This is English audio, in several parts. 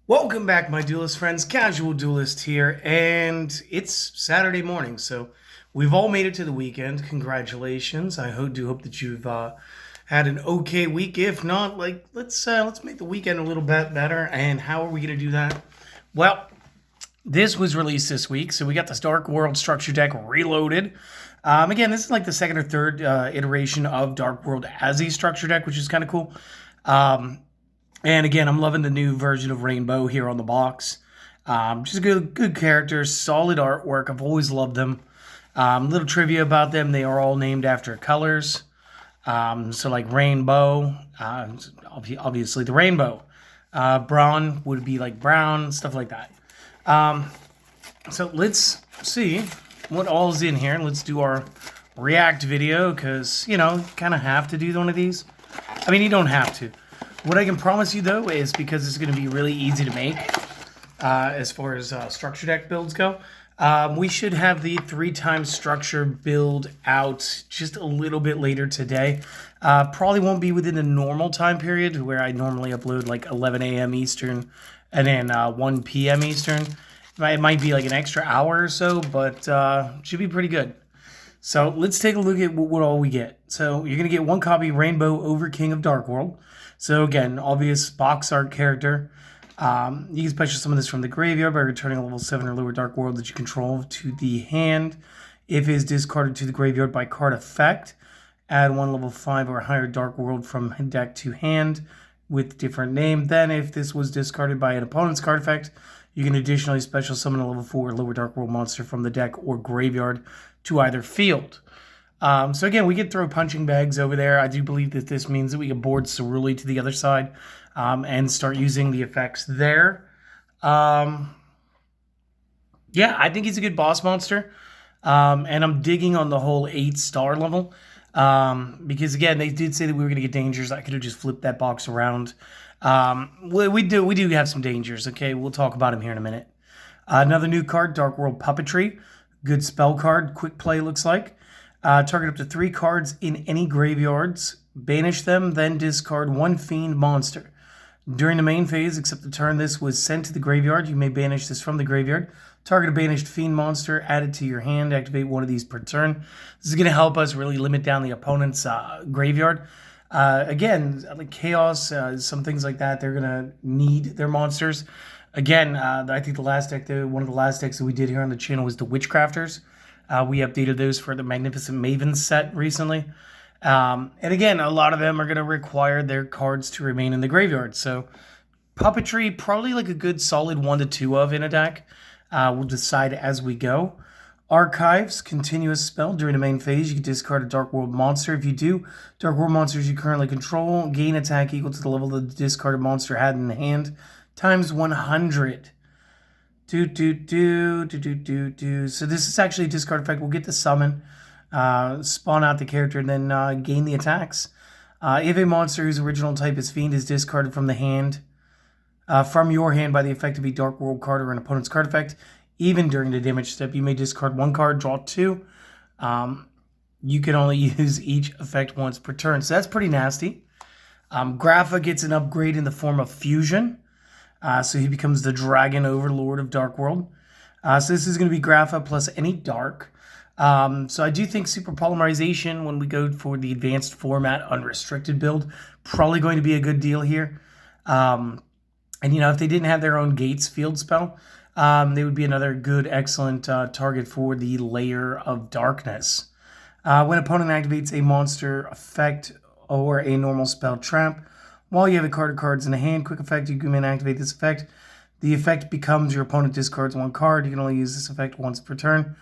Welcome back, my duelist friends. Casual Duelist here, and it's Saturday morning, so we've all made it to the weekend. Congratulations! I do hope that you've had an okay week. If not, let's make the weekend a little bit better. And how are we gonna do that? Well, this was released this week, so we got this Dark World structure deck reloaded. Again, this is like the second or third iteration of Dark World as a structure deck, which is kind of cool. And again, I'm loving the new version of Rainbow here on the box. Just good characters, solid artwork. I've always loved them. Little trivia about them: they are all named after colors. So like Rainbow, obviously the rainbow. Brown would be like brown, stuff like that. So let's see what all's in here. Let's do our react video because, you know, kind of have to do one of these. I mean, you don't have to. What I can promise you, though, is because it's going to be really easy to make as far as structure deck builds go, we should have the 3x structure build out just a little bit later today. Probably won't be within the normal time period where I normally upload like 11 a.m. Eastern and then 1 p.m. Eastern. It might be like an extra hour or so, but should be pretty good. So let's take a look at what all we get. So you're going to get one copy Rainbow over King of Dark World. So again, obvious box art character. You can special summon this from the graveyard by returning a level 7 or lower Dark World that you control to the hand. If it is discarded to the graveyard by card effect, add one level 5 or higher Dark World from deck to hand with different name. Then if this was discarded by an opponent's card effect, you can additionally special summon a level 4 or lower Dark World monster from the deck or graveyard to either field. So again, we could throw punching bags over there. I do believe that this means that we can board Cerulli to the other side and start using the effects there. Yeah, I think he's a good boss monster. And I'm digging on the whole 8-star level. Because again, they did say that we were going to get dangers. I could have just flipped that box around. We do have some dangers, okay? We'll talk about him here in a minute. Another new card, Dark World Puppetry. Good spell card, quick play looks like. Target up to 3 cards in any graveyards. Banish them, then discard 1 fiend monster. During the main phase, except the turn this was sent to the graveyard, you may banish this from the graveyard. Target a banished fiend monster, add it to your hand, activate one of these per turn. This is going to help us really limit down the opponent's graveyard. Again, like Chaos, some things like that, they're going to need their monsters. Again, I think the last deck, one of the last decks that we did here on the channel was the Witchcrafters. We updated those for the Magnificent Maven set recently. And again, a lot of them are going to require their cards to remain in the graveyard. So Puppetry, probably like a good solid 1 to 2 of in a deck. We'll decide as we go. Archives, continuous spell. During the main phase, you can discard a Dark World monster. If you do, Dark World monsters you currently control gain attack equal to the level the discarded monster had in the hand times 100. So this is actually a discard effect. We'll get the summon, spawn out the character, and then gain the attacks. If a monster whose original type is Fiend is discarded from the hand, from your hand by the effect of a Dark World card or an opponent's card effect, even during the damage step, you may discard 1 card, draw 2. You can only use each effect once per turn. So that's pretty nasty. Grapha gets an upgrade in the form of Fusion. So he becomes the Dragon Overlord of Dark World. So this is going to be Grapha plus any Dark. So I do think Super Polymerization, when we go for the advanced format unrestricted build, probably going to be a good deal here. And, you know, if they didn't have their own Gates field spell, they would be another good, excellent target for the Layer of Darkness. When opponent activates a monster effect or a normal spell trap, while you have a card or cards in the hand, quick effect, you can activate this effect. The effect becomes your opponent discards 1 card. You can only use this effect once per turn.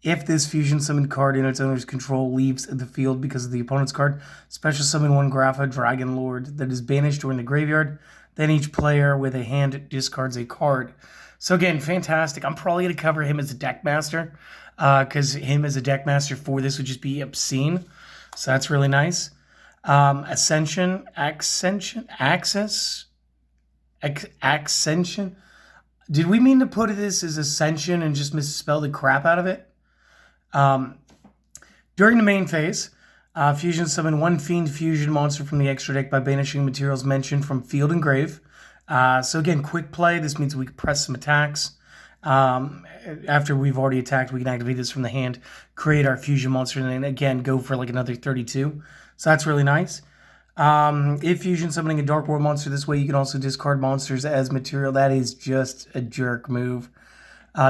If this fusion summoned card in its owner's control leaves the field because of the opponent's card, special summon 1 Grapha Dragon Lord that is banished or in the graveyard. Then each player with a hand discards a card. So again, fantastic. I'm probably going to cover him as a deck master because him as a deck master for this would just be obscene. So that's really nice. Ascension. Did we mean to put this as Ascension and just misspell the crap out of it? During the main phase, Fusion summon 1 Fiend Fusion monster from the extra deck by banishing materials mentioned from field and grave. So again, quick play. This means we can press some attacks. After we've already attacked, we can activate this from the hand, create our fusion monster, and then again go for like another 32. So that's really nice. If fusion summoning a Dark World monster this way, you can also discard monsters as material. That is just a jerk move.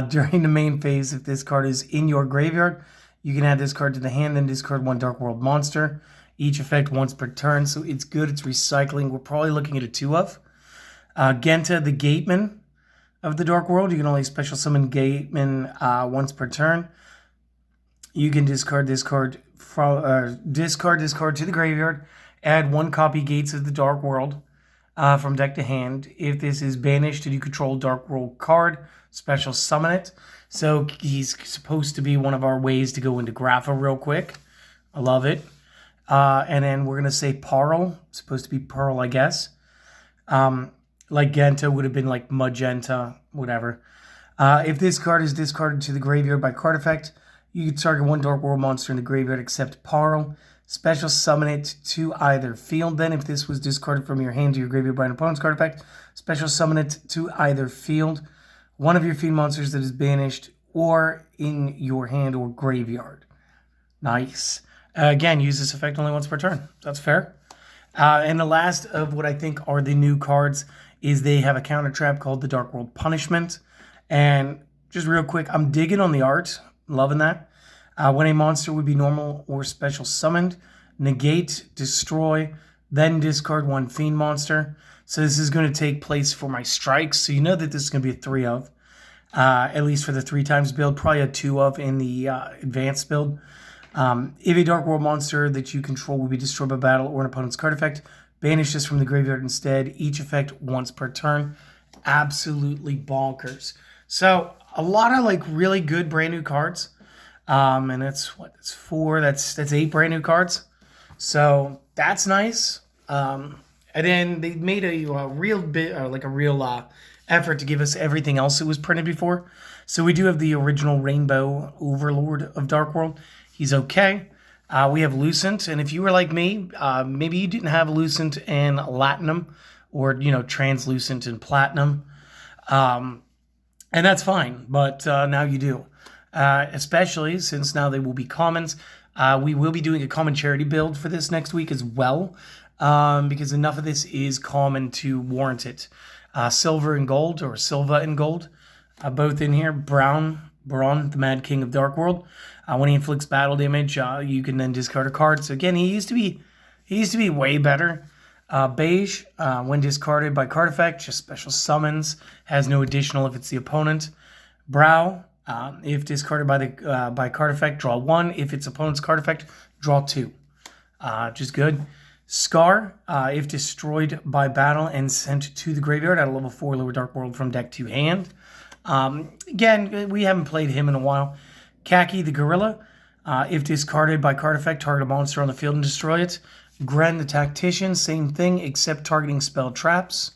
During the main phase, if this card is in your graveyard, you can add this card to the hand, then discard one Dark World monster. Each effect once per turn, so it's good. It's recycling. We're probably looking at a 2 of. Genta, the Gateman of the Dark World. You can only special summon Gateman once per turn. You can discard this card from discard this card to the graveyard. Add 1 copy Gates of the Dark World from deck to hand. If this is banished and you control Dark World card, special summon it. So he's supposed to be one of our ways to go into Grapha real quick. I love it. And then we're gonna say Pearl. Supposed to be Pearl, I guess. Like Genta would have been like Magenta, whatever. If this card is discarded to the graveyard by card effect, you can target 1 Dark World monster in the graveyard except Pearl. Special summon it to either field. Then, if this was discarded from your hand to your graveyard by an opponent's card effect, special summon it to either field. One of your field monsters that is banished or in your hand or graveyard. Nice. Again, use this effect only once per turn. That's fair. And the last of what I think are the new cards is they have a counter trap called the Dark World Punishment. And just real quick, I'm digging on the art. Loving that. When a monster would be normal or special summoned, negate, destroy, then discard 1 fiend monster. So this is going to take place for my strikes. So you know that this is going to be a 3 of. At least for the 3 times build. Probably a 2 of in the advanced build. If a Dark World monster that you control will be destroyed by battle or an opponent's card effect, banish this from the graveyard instead. Each effect once per turn. Absolutely bonkers. So a lot of like really good brand new cards. And that's what, that's 4, that's 8 brand new cards. So that's nice. And then they made a real bit, like a real effort to give us everything else that was printed before. So we do have the original Rainbow Overlord of Dark World. He's okay. We have Lucent, and if you were like me, maybe you didn't have Lucent and Latinum, or Translucent and Platinum, and that's fine. But now you do. Especially since now they will be commons. We will be doing a common charity build for this next week as well, because enough of this is common to warrant it. Silver and gold, or Silva and gold, both in here. Braun, the Mad King of Dark World. When he inflicts battle damage, you can then discard a card. So again, he used to be way better. Beige, when discarded by card effect, just special summons, has no additional if it's the opponent. Brow. If discarded by card effect, draw 1. If it's opponent's card effect, draw 2. Just good. Scar, if destroyed by battle and sent to the graveyard at a level 4 lower Dark World from deck to hand. Again, we haven't played him in a while. Khaki, the Gorilla, if discarded by card effect, target a monster on the field and destroy it. Gren, the Tactician, same thing except targeting spell traps.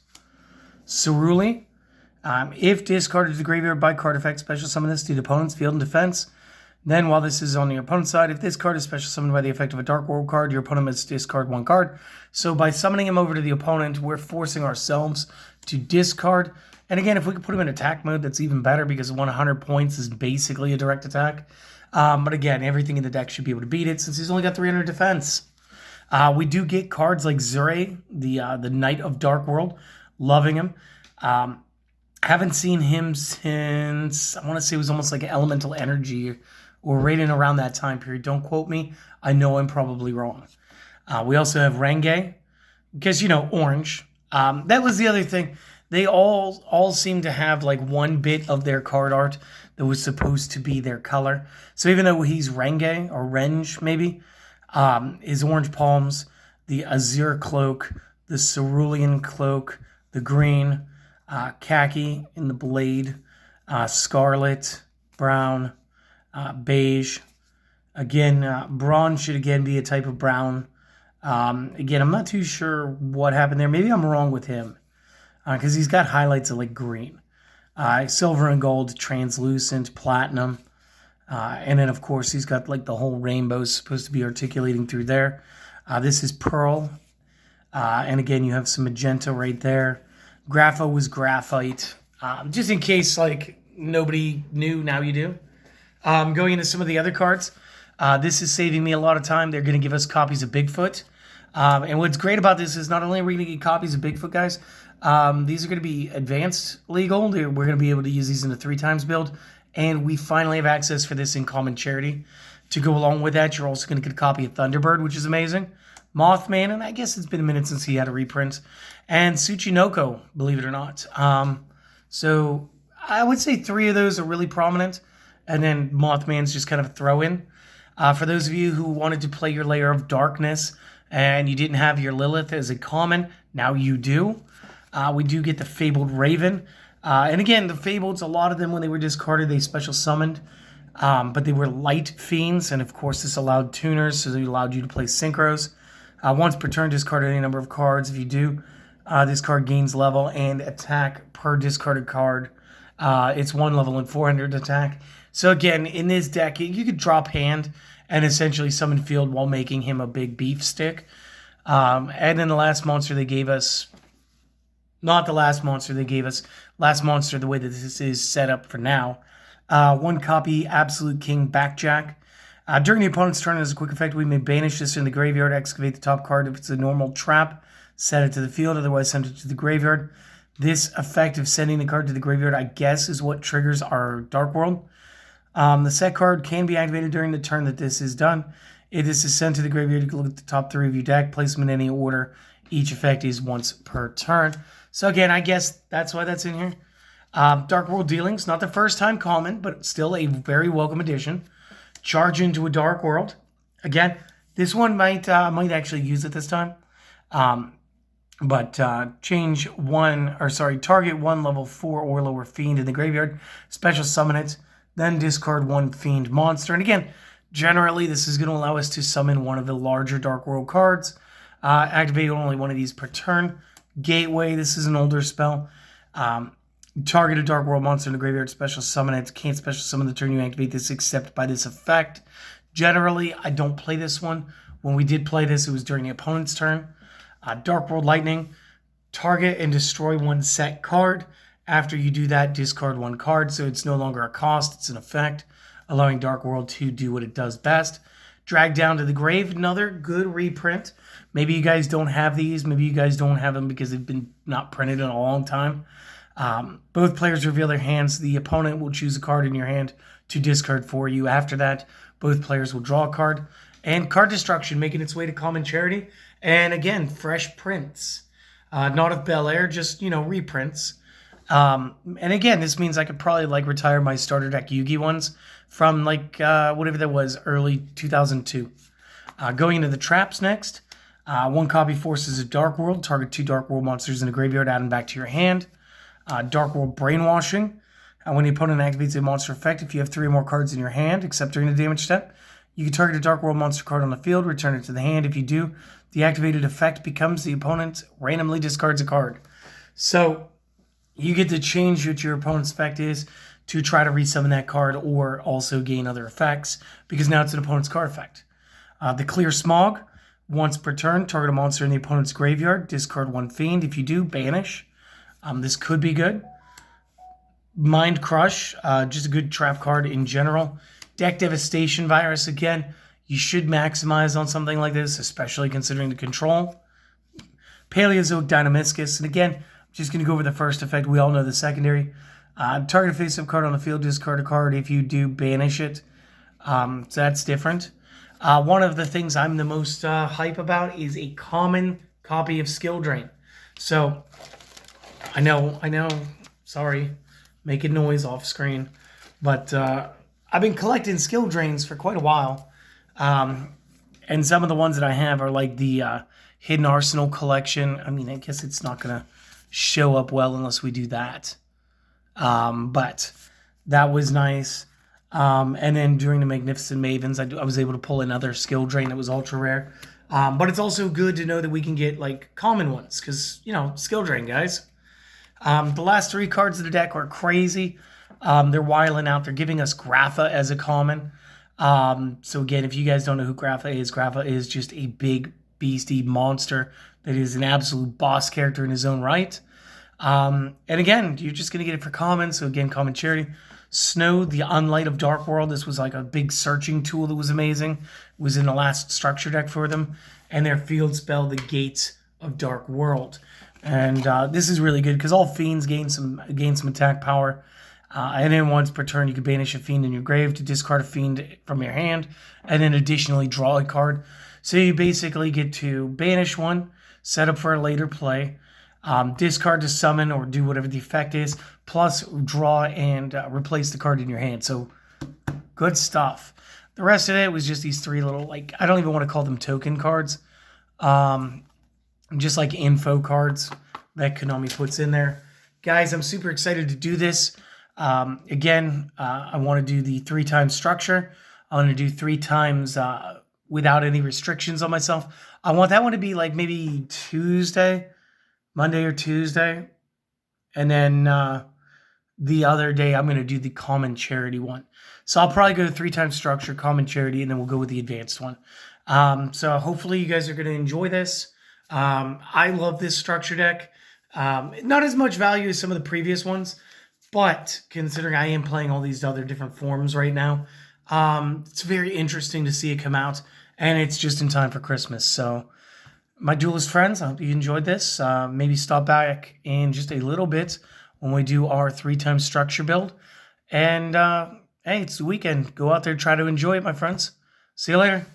Ceruli, if discarded to the graveyard by card effect, special summon this to the opponent's field and defense. Then, while this is on your opponent's side, if this card is special summoned by the effect of a Dark World card, your opponent must discard 1 card. So by summoning him over to the opponent, we're forcing ourselves to discard. And again, if we could put him in attack mode, that's even better because 100 points is basically a direct attack. But again, everything in the deck should be able to beat it since he's only got 300 defense. We do get cards like Zure, the Knight of Dark World. Loving him. Haven't seen him since, I want to say it was almost like Elemental Energy or right in around that time period. Don't quote me. I know I'm probably wrong. We also have Renge, because, orange. That was the other thing. They all seem to have like one bit of their card art that was supposed to be their color. So even though he's Renge, or Renge maybe, his orange palms, the Azure cloak, the Cerulean cloak, the green, khaki in the blade, scarlet, brown, beige. Again, bronze should again be a type of brown. Again, I'm not too sure what happened there. Maybe I'm wrong with him because he's got highlights of like green. Silver and gold, translucent, platinum. And then, of course, he's got like the whole rainbow supposed to be articulating through there. This is pearl. And again, you have some magenta right there. Grapho was graphite. Just in case, like, nobody knew, now you do. Going into some of the other cards, this is saving me a lot of time. They're going to give us copies of Bigfoot. And what's great about this is not only are we going to get copies of Bigfoot, guys, these are going to be advanced legal. We're going to be able to use these in the 3x build. And we finally have access for this in Common Charity. To go along with that, you're also going to get a copy of Thunderbird, which is amazing. Mothman, and I guess it's been a minute since he had a reprint. And Tsuchinoko, believe it or not. So I would say 3 of those are really prominent. And then Mothman's just kind of a throw-in. For those of you who wanted to play your Layer of Darkness and you didn't have your Lilith as a common, now you do. We do get the Fabled Raven. And again, the Fableds, a lot of them, when they were discarded, they special summoned. But they were light fiends, and of course this allowed tuners, so they allowed you to play synchros. Once per turn, discard any number of cards. If you do, this card gains level and attack per discarded card. It's 1 level and 400 attack. So again, in this deck, you could drop hand and essentially summon field while making him a big beef stick. And then the last monster they gave us, not the last monster they gave us, last monster the way that this is set up for now. 1 copy, Absolute King Backjack. During the opponent's turn, as a quick effect, we may banish this in the graveyard, excavate the top card. If it's a normal trap, set it to the field, otherwise send it to the graveyard. This effect of sending the card to the graveyard, I guess, is what triggers our Dark World. The set card can be activated during the turn that this is done. If this is sent to the graveyard, you can look at the top 3 of your deck, place them in any order. Each effect is once per turn. So again, I guess that's why that's in here. Dark World Dealings, not the first time common, but still a very welcome addition. Charge into a Dark World. Again, this one might actually use it this time. Target 1 level 4 or lower fiend in the graveyard. Special summon it, then discard 1 fiend monster. And again, generally this is going to allow us to summon one of the larger Dark World cards. Activate only 1 of these per turn. Gateway, this is an older spell. Target a Dark World monster in the graveyard, special summon it. Can't special summon the turn you activate this except by this effect. Generally, I don't play this one. When we did play this, it was during the opponent's turn. Dark World Lightning, target and destroy 1 set card. After you do that, discard 1 card, so it's no longer a cost, it's an effect, allowing Dark World to do what it does best. Drag Down to the Grave, another good reprint. Maybe you guys don't have these, maybe you guys don't have them because they've been not printed in a long time. Both players reveal their hands. The opponent will choose a card in your hand to discard for you. After that, both players will draw a card. And Card Destruction making its way to Common Charity. And again, fresh prints. Not of Bel Air, just, reprints. And again, this means I could probably retire my starter deck Yugi ones from whatever that was, early 2002. Going into the traps next. 1 copy Forces of Dark World. Target 2 Dark World monsters in the graveyard, add them back to your hand. Dark World Brainwashing. When the opponent activates a monster effect, if you have 3 or more cards in your hand, except during the damage step, you can target a Dark World monster card on the field, return it to the hand. If you do, the activated effect becomes the opponent randomly discards a card. So you get to change what your opponent's effect is to try to resummon that card or also gain other effects, because now it's an opponent's card effect. The Clear Smog. Once per turn, target a monster in the opponent's graveyard, discard 1 fiend. If you do, banish. This could be good. Mind Crush, just a good trap card in general. Deck Devastation Virus, again, you should maximize on something like this, especially considering the control. Paleozoic Dynamiscus, and again, I'm just going to go over the first effect. We all know the secondary. Target a face-up card on the field, discard a card. If you do, banish it. So that's different. One of the things I'm the most hype about is a common copy of Skill Drain. So, I know, sorry, making noise off screen, but I've been collecting skill drains for quite a while, and some of the ones that I have are like the Hidden Arsenal collection. I mean, I guess it's not going to show up well unless we do that, but that was nice. And then during the Magnificent Mavens, I was able to pull another skill drain that was ultra rare, but it's also good to know that we can get common ones, because, skill drain, guys. The last 3 cards of the deck are crazy. They're wiling out. They're giving us Grapha as a common. So again, if you guys don't know who Grapha is just a big beastie monster that is an absolute boss character in his own right. And again, you're just going to get it for common. So again, common charity. Snow, the Unlight of Dark World. This was like a big searching tool that was amazing. It was in the last structure deck for them. And their field spell, the Gates of Dark World. And this is really good because all fiends gain some attack power. And then once per turn, you can banish a fiend in your grave to discard a fiend from your hand, and then additionally draw a card. So you basically get to banish one, set up for a later play, discard to summon or do whatever the effect is, plus draw and replace the card in your hand. So good stuff. The rest of it was just these three little, like, I don't even want to call them token cards. Just like info cards that Konami puts in there. Guys, I'm super excited to do this. Again, I want to do the 3 times structure. I want to do 3 times without any restrictions on myself. I want that one to be like maybe Monday or Tuesday. And then the other day, I'm going to do the common charity one. So I'll probably go to 3 times structure, common charity, and then we'll go with the advanced one. So hopefully you guys are going to enjoy this. I love this structure deck. Not as much value as some of the previous ones, but considering I am playing all these other different forms right now, it's very interesting to see it come out, and it's just in time for Christmas. So my Duelist friends, I hope you enjoyed this. Maybe stop back in just a little bit when we do our 3 times structure build. And hey, it's the weekend. Go out there, try to enjoy it, my friends. See you later.